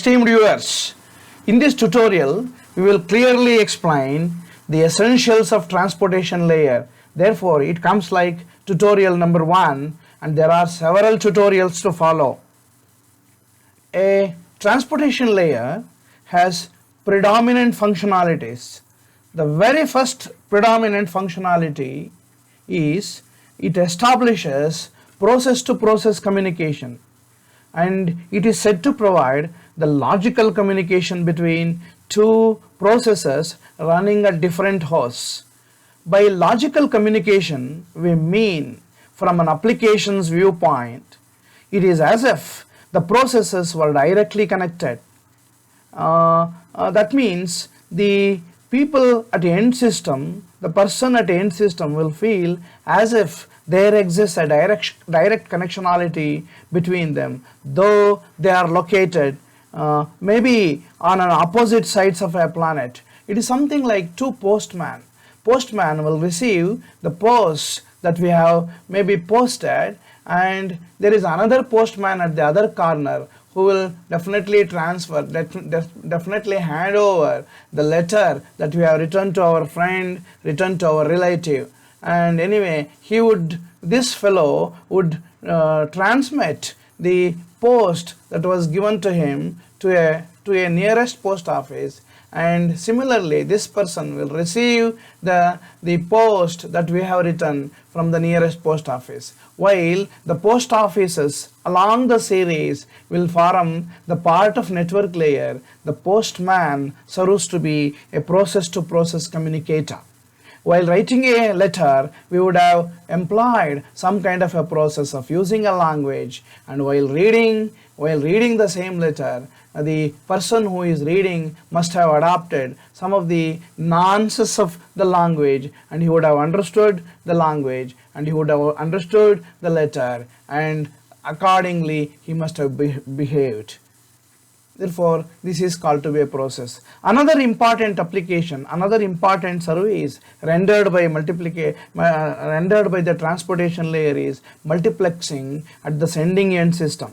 Esteemed viewers, in this tutorial we will clearly explain the essentials of transportation layer. Therefore, it comes like tutorial number 1 and there are several tutorials to follow. A transportation layer has predominant functionalities. The very first predominant functionality is it establishes process-to-process communication, and it is said to provide the logical communication between two processes running at different hosts. By logical communication, we mean from an application's viewpoint, it is as if the processes were directly connected. That means the people at the end system, the person at the end system will feel as if there exists a direct connectionality between them, though they are located maybe on an opposite sides of a planet. It is something like two postmen. Postman will receive the post that we have maybe posted, and there is another postman at the other corner who will definitely definitely hand over the letter that we have written to our friend, written to our relative. And anyway, this fellow would transmit the post that was given to him to a nearest post office, and similarly this person will receive the post that we have written from the nearest post office, while the post offices along the series will form the part of network layer. The postman serves to be a process-to-process communicator. While writing a letter, we would have employed some kind of a process of using a language, and while reading the same letter, the person who is reading must have adopted some of the nuances of the language, and he would have understood the language, and he would have understood the letter, and accordingly he must have behaved. Therefore, this is called to be a process. Another important application, another important service rendered by the transportation layer is multiplexing at the sending end system.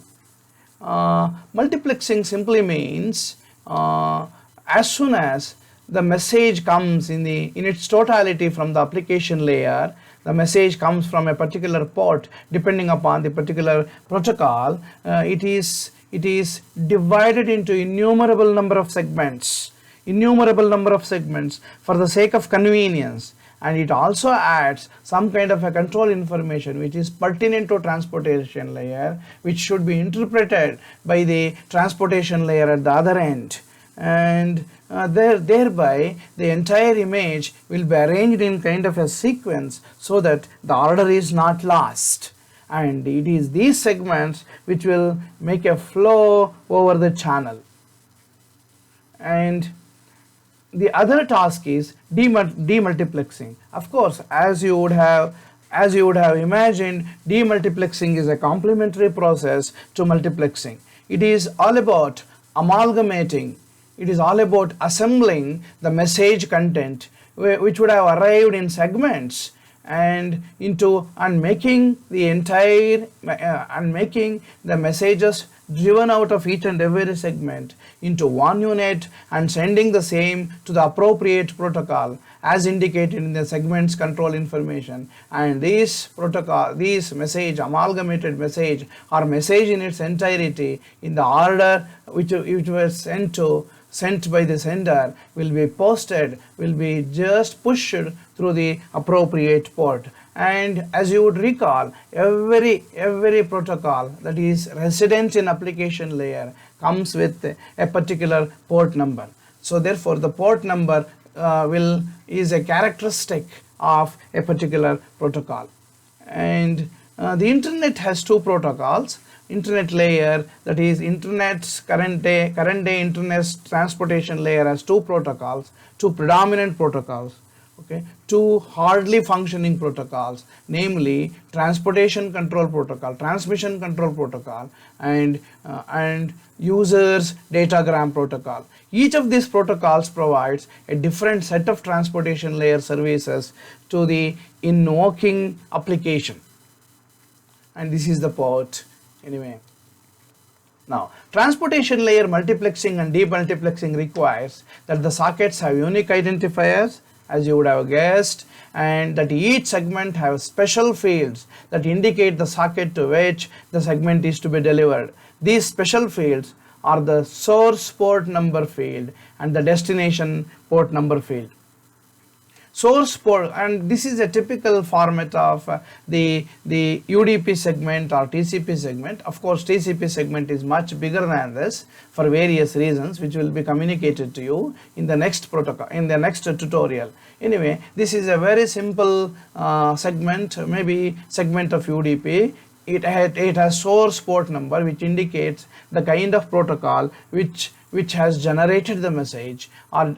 Multiplexing simply means as soon as the message comes in its totality from the application layer, the message comes from a particular port depending upon the particular protocol, it is divided into innumerable number of segments for the sake of convenience, and it also adds some kind of a control information which is pertinent to transportation layer, which should be interpreted by the transportation layer at the other end, and thereby the entire image will be arranged in kind of a sequence so that the order is not lost. And it is these segments which will make a flow over the channel. And the other task is demultiplexing. Of course, as you would have imagined, demultiplexing is a complementary process to multiplexing. It is all about amalgamating. It is all about assembling the message content which would have arrived in segments and making the messages driven out of each and every segment into one unit and sending the same to the appropriate protocol as indicated in the segments control information. And this message, amalgamated message or message in its entirety in the order which was sent by the sender will be just pushed through the appropriate port. And as you would recall, every protocol that is resident in application layer comes with a particular port number. So therefore the port number is a characteristic of a particular protocol. And the internet has two protocols. Internet layer, that is internet's current day internet's transportation layer, has two protocols, two predominant protocols, okay, two hardly functioning protocols, namely transportation control protocol, transmission control protocol, and users datagram protocol. Each of these protocols provides a different set of transportation layer services to the invoking application, and this is the port. Anyway, Now, transportation layer multiplexing and demultiplexing requires that the sockets have unique identifiers, as you would have guessed, and that each segment has special fields that indicate the socket to which the segment is to be delivered. These special fields are the source port number field and the destination port number field. Source port, and this is a typical format of the UDP segment or TCP segment. Of course, TCP segment is much bigger than this for various reasons, which will be communicated to you in the next protocol, in the next tutorial. Anyway, this is a very simple segment, maybe segment of UDP. It has source port number, which indicates the kind of protocol which has generated the message, or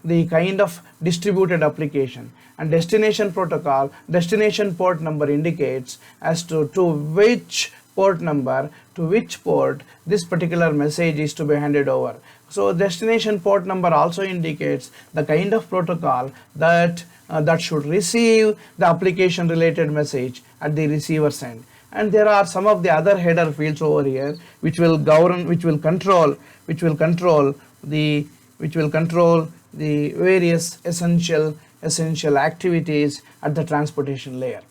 the kind of distributed application, and destination protocol, destination port number indicates as to which port number, to which port this particular message is to be handed over. So destination port number also indicates the kind of protocol that should receive the application related message at the receiver's end. And there are some of the other header fields over here which will govern, which will control the various essential activities at the transportation layer.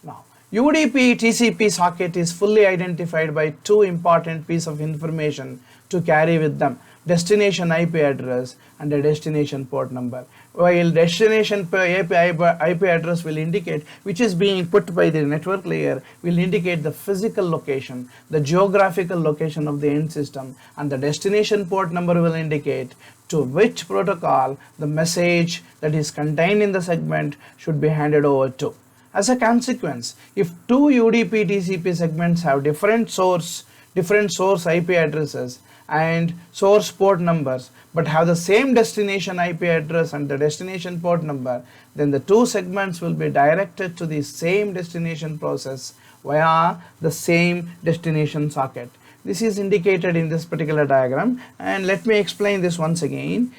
Now, UDP TCP socket is fully identified by two important pieces of information to carry with them: destination IP address and a destination port number. While destination IP address will indicate which is being put by the network layer, will indicate the physical location, the geographical location of the end system, and the destination port number will indicate to which protocol the message that is contained in the segment should be handed over to. As a consequence, if two UDP TCP segments have different source IP addresses and source port numbers, but have the same destination IP address and the destination port number, then the two segments will be directed to the same destination process via the same destination socket. This is indicated in this particular diagram, and let me explain this once again.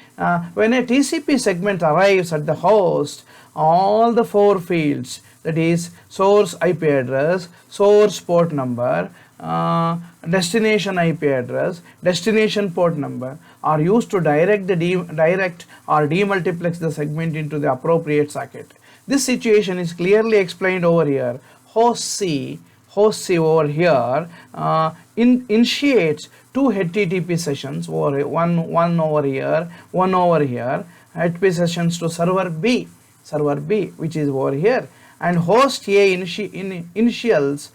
When a TCP segment arrives at the host, all the four fields, that is source IP address, source port number, destination IP address, destination port number, are used to direct or demultiplex the segment into the appropriate socket. This situation is clearly explained over here. Host C over here initiates two HTTP sessions, over one over here, HTTP sessions to server B, which is over here, and host A initiates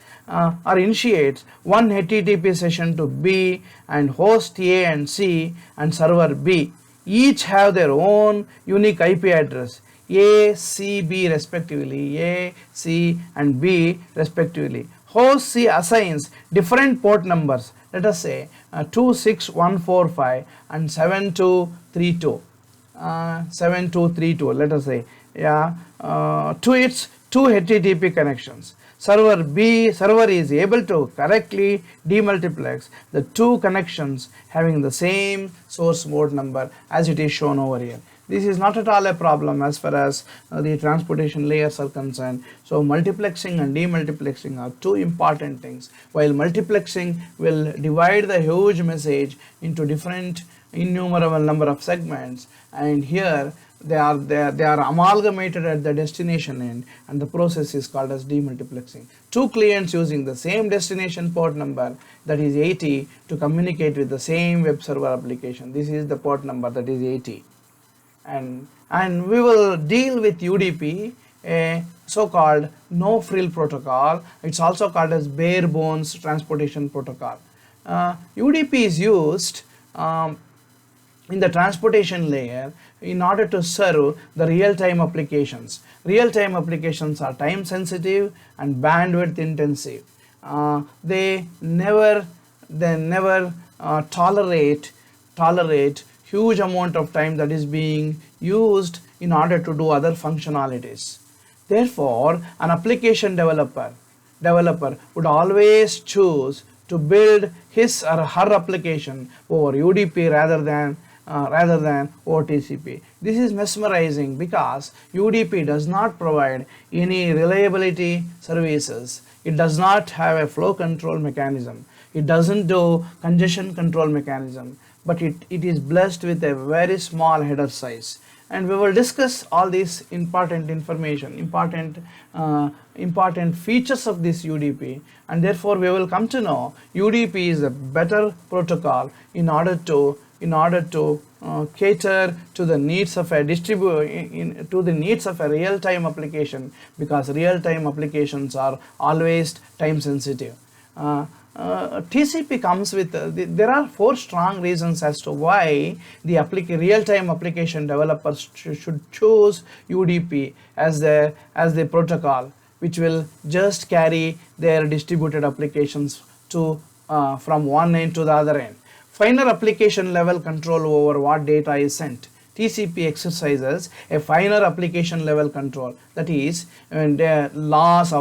one HTTP session to B, and host A and C and server B each have their own unique IP address, A, C, B respectively, A, C and B respectively. Host C assigns different port numbers, let us say 26145 and 7232, let us say, to its two HTTP connections. Server is able to correctly demultiplex the two connections having the same source port number as it is shown over here. This is not at all a problem as far as the transportation layers are concerned. So multiplexing and demultiplexing are two important things. While multiplexing will divide the huge message into different innumerable number of segments, and here they are amalgamated at the destination end, and the process is called as demultiplexing. Two clients using the same destination port number, that is 80, to communicate with the same web server application. This is the port number, that is 80. And we will deal with UDP, a so-called no-frill protocol. It's also called as bare bones transportation protocol. UDP is used in the transportation layer in order to serve the real-time applications. Real-time applications are time sensitive and bandwidth intensive. They never tolerate huge amount of time that is being used in order to do other functionalities. Therefore, an application developer would always choose to build his or her application over UDP rather than over TCP. This is mesmerizing because UDP does not provide any reliability services. It does not have a flow control mechanism. It doesn't do congestion control mechanism, but it is blessed with a very small header size. And we will discuss all these important information, important features of this UDP, and therefore we will come to know UDP is a better protocol in order to cater to the needs of a real-time application, because real-time applications are always time sensitive. TCP comes with there are 4 strong reasons as to why the real-time application developers should choose UDP as the protocol which will just carry their distributed applications to from one end to the other end. Finer application level control over what data is sent. TCP exercises a finer application level control, that is data loss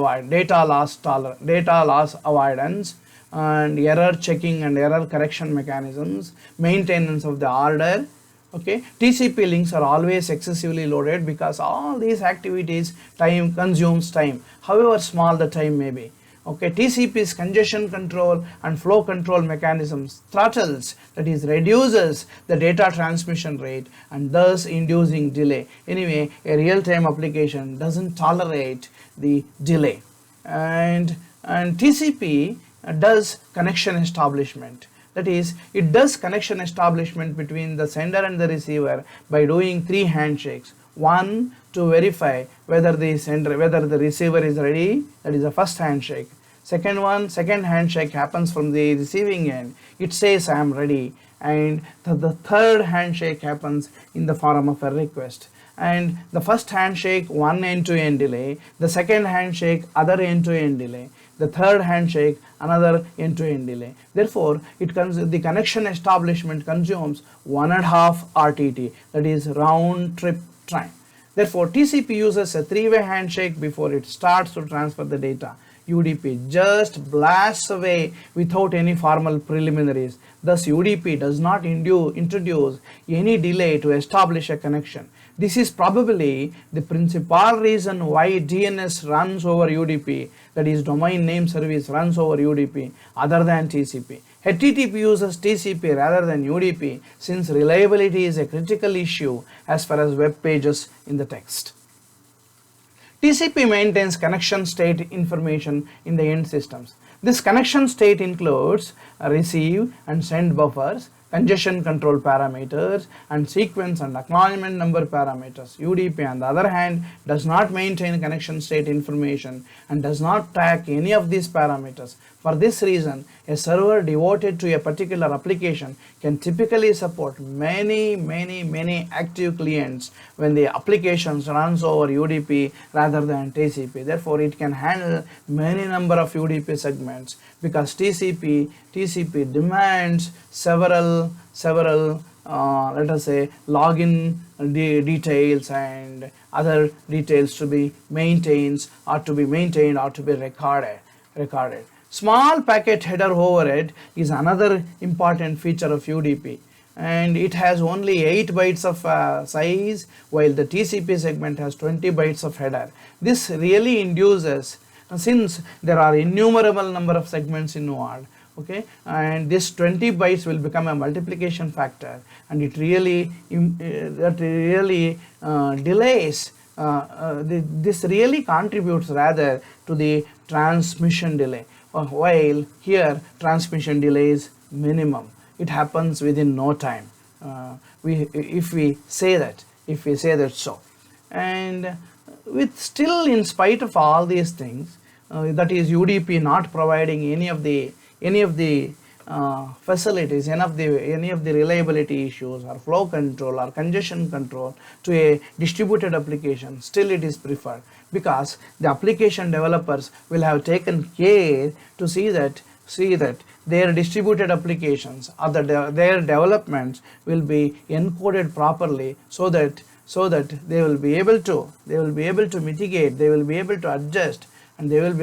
avoidance, and error checking and error correction mechanisms, maintenance of the order. Okay, TCP links are always excessively loaded because all these activities consumes time, however small the time may be. Okay, TCP's congestion control and flow control mechanisms throttles, that is reduces the data transmission rate and thus inducing delay. Anyway, a real-time application doesn't tolerate the delay, and TCP does connection establishment. That is, it does connection establishment between the sender and the receiver by doing 3 handshakes. One, to verify whether the receiver is ready, that is the first handshake. Second handshake happens from the receiving end. It says I am ready, and the third handshake happens in the form of a request. And the first handshake, one end-to-end delay, the second handshake, other end-to-end delay, the third handshake, another end-to-end delay. Therefore, the connection establishment consumes 1.5 RTT, that is round trip time. Therefore, TCP uses a 3-way handshake before it starts to transfer the data. UDP just blasts away without any formal preliminaries. Thus, UDP does not introduce any delay to establish a connection. This is probably the principal reason why DNS runs over UDP, that is domain name service runs over UDP other than TCP. HTTP uses TCP rather than UDP since reliability is a critical issue as far as web pages in the text. TCP maintains connection state information in the end systems. This connection state includes receive and send buffers, congestion control parameters, and sequence and acknowledgement number parameters. UDP, on the other hand, does not maintain connection state information and does not track any of these parameters. For this reason, a server devoted to a particular application can typically support many active clients when the applications runs over UDP rather than TCP. Therefore, it can handle many number of UDP segments because TCP demands several let us say login details and other details to be maintained or to be recorded. Small packet header overhead is another important feature of UDP, and it has only 8 bytes of size while the TCP segment has 20 bytes of header. This really induces, since there are innumerable number of segments involved, okay, and this 20 bytes will become a multiplication factor, and it really delays. This really contributes rather to the transmission delay, while here transmission delay is minimum. It happens within no time. If we say that so, and with still in spite of all these things, that is UDP not providing any of the facilities, any of the reliability issues or flow control or congestion control to a distributed application, still it is preferred because the application developers will have taken care to see that their distributed applications or their developments will be encoded properly so that they will be able to mitigate, they will be able to adjust, and they will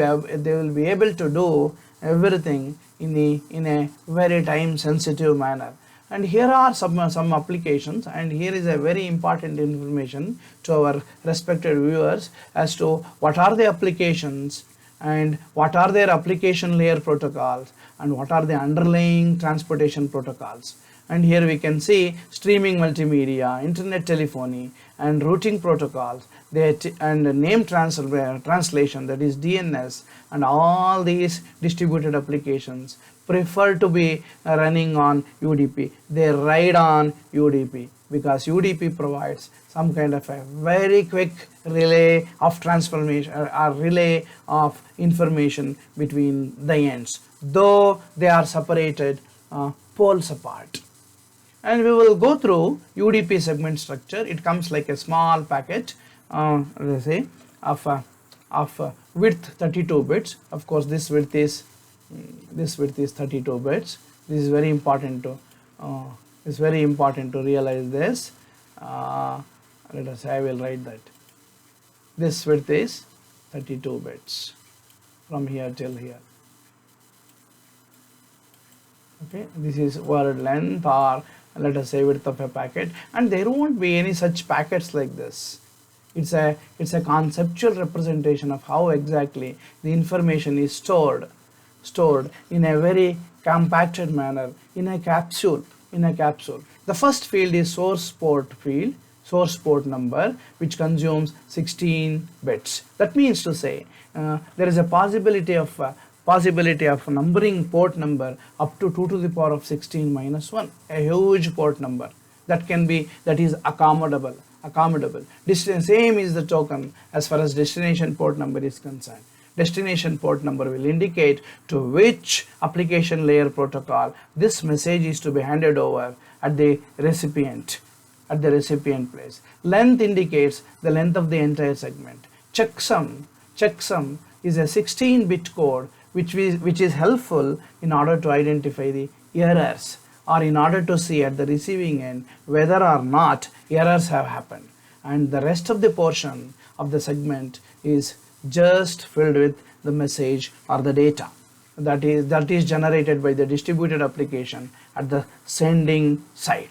be able to do everything in a very time sensitive manner. And here are some applications, and here is a very important information to our respected viewers as to what are the applications and what are their application layer protocols and what are the underlying transportation protocols. And here we can see streaming multimedia, internet telephony, and routing protocols, and name translation, that is DNS, and all these distributed applications prefer to be running on UDP. They ride on UDP because UDP provides some kind of a very quick relay of transformation or relay of information between the ends, though they are separated poles apart. And we will go through UDP segment structure. It comes like a small packet, let's say, of width 32 bits. Of course, this width is 32 bits. This is very important to realize this. Let us say I will write that this width is 32 bits from here till here. Okay, this is word length, or let us say width of a packet, and there won't be any such packets like this. It's a conceptual representation of how exactly the information is stored in a very compacted manner in a capsule. The first field is source port field, source port number, which consumes 16 bits. That means to say there is a possibility of numbering port number up to 2 to the power of 16 minus 1, a huge port number that is accommodable. Same is the token as far as destination port number is concerned. Destination port number will indicate to which application layer protocol this message is to be handed over at the recipient place. Length indicates the length of the entire segment. Checksum is a 16-bit code which is helpful in order to identify the errors, or in order to see at the receiving end whether or not errors have happened. And the rest of the portion of the segment is just filled with the message or the data that is generated by the distributed application at the sending side.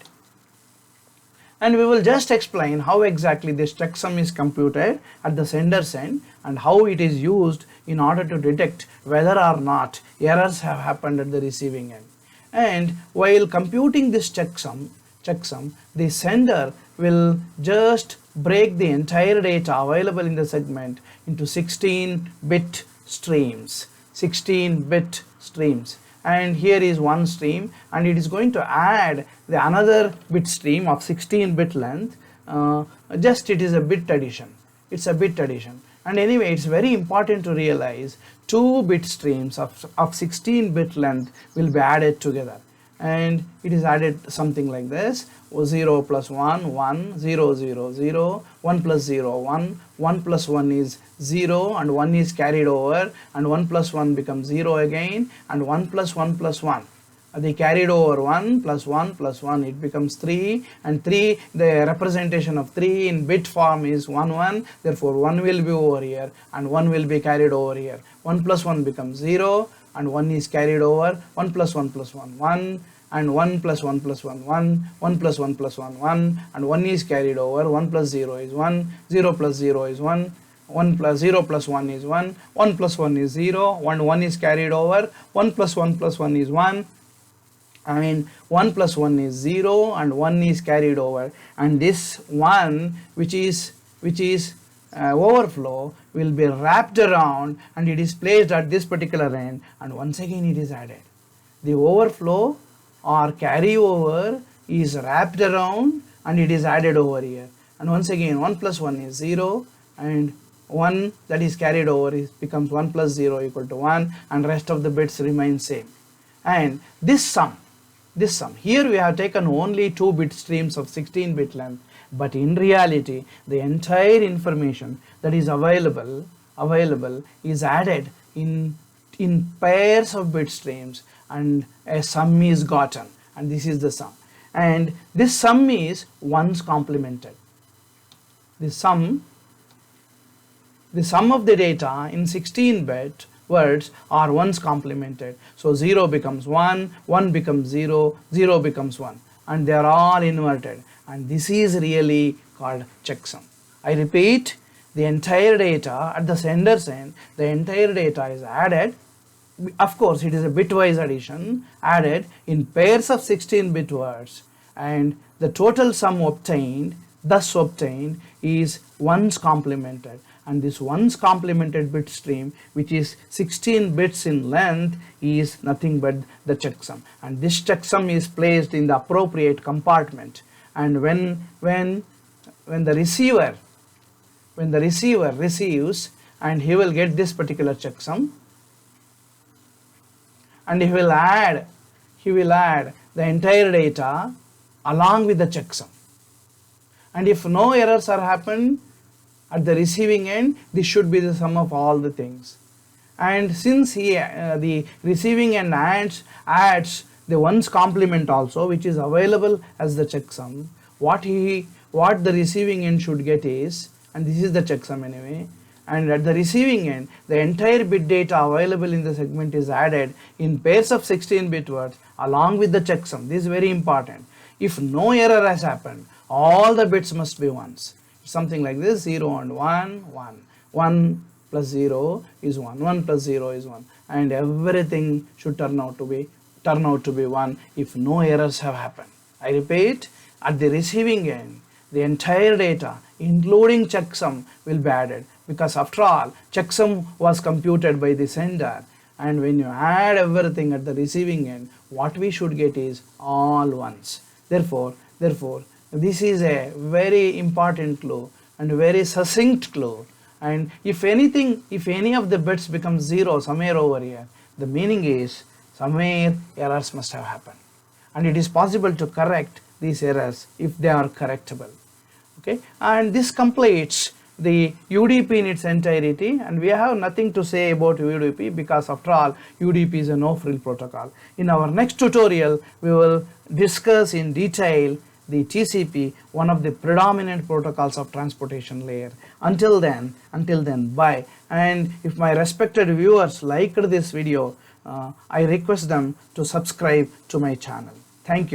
And we will just explain how exactly this checksum is computed at the sender's end and how it is used in order to detect whether or not errors have happened at the receiving end. And while computing this checksum, the sender will just break the entire data available in the segment into 16-bit streams. And here is one stream, and it is going to add another bit stream of 16-bit length. It is a bit addition. It's a bit addition. And anyway, it's very important to realize 2 bit streams of 16-bit length will be added together. And it is added something like this: 0 plus 1, 1, 0, 0, 0, 1 plus 0, 1, 1 plus 1 is 0, and 1 is carried over, and 1 plus 1 becomes 0 again, and 1 plus 1 plus 1. The carried over 1 plus 1 plus 1, it becomes 3, and 3, the representation of 3 in bit form is 1, 1, therefore 1 will be over here, and 1 will be carried over here. 1 plus 1 becomes 0, and 1 is carried over, 1 plus 1 plus 1, 1, and 1 plus 1 plus 1, 1, 1 plus 1 plus 1, 1, and 1 is carried over, 1 plus 0 is 1, 0 plus 0 is 1, 1 plus 0 plus 1 is 1, 1 plus 1 is 0, 1 is carried over, 1 plus 1 plus 1 is 1, 1 plus 1 is 0, and 1 is carried over, and this 1 which is overflow will be wrapped around, and it is placed at this particular end, and once again it is added. The overflow or carryover is wrapped around and it is added over here, and once again 1 plus 1 is 0, and 1 that is carried over becomes 1 plus 0 equal to 1, and rest of the bits remain same. And this sum, here we have taken only 2 bit streams of 16-bit length, but in reality the entire information that is available is added in pairs of bit streams, and a sum is gotten, and this is the sum, and this sum is once complemented. The sum of the data in 16-bit words are once complemented. So 0 becomes 1, 1 becomes 0, 0 becomes 1, and they are all inverted, and this is really called checksum. I repeat, the entire data at the sender's end, the entire data is added. Of course, it is a bitwise addition added in pairs of 16-bit words, and the total sum obtained, thus obtained, is ones complemented. And this ones complemented bit stream, which is 16 bits in length, is nothing but the checksum. And this checksum is placed in the appropriate compartment. And when the receiver receives, and he will get this particular checksum, and he will add the entire data along with the checksum. And if no errors are happened at the receiving end, this should be the sum of all the things. And since the receiving end adds the ones complement also, which is available as the checksum, what the receiving end should get is, and this is the checksum anyway, and at the receiving end, the entire bit data available in the segment is added in pairs of 16-bit words along with the checksum. This is very important. If no error has happened, all the bits must be ones. Something like this: 0 and 1, 1. 1 plus 0 is 1. 1 plus 0 is 1. And everything should turn out to be 1 if no errors have happened. I repeat, at the receiving end, the entire data, including checksum, will be added, because after all, checksum was computed by the sender, and when you add everything at the receiving end, what we should get is all ones. Therefore, this is a very important clue and very succinct clue. And if any of the bits becomes 0 somewhere over here, the meaning is somewhere errors must have happened, and it is possible to correct these errors if they are correctable. Okay, and this completes the UDP in its entirety, and we have nothing to say about UDP, because after all, UDP is a no-frill protocol. In our next tutorial, we will discuss in detail the TCP, one of the predominant protocols of transportation layer. Until then, bye. And if my respected viewers liked this video, I request them to subscribe to my channel. Thank you.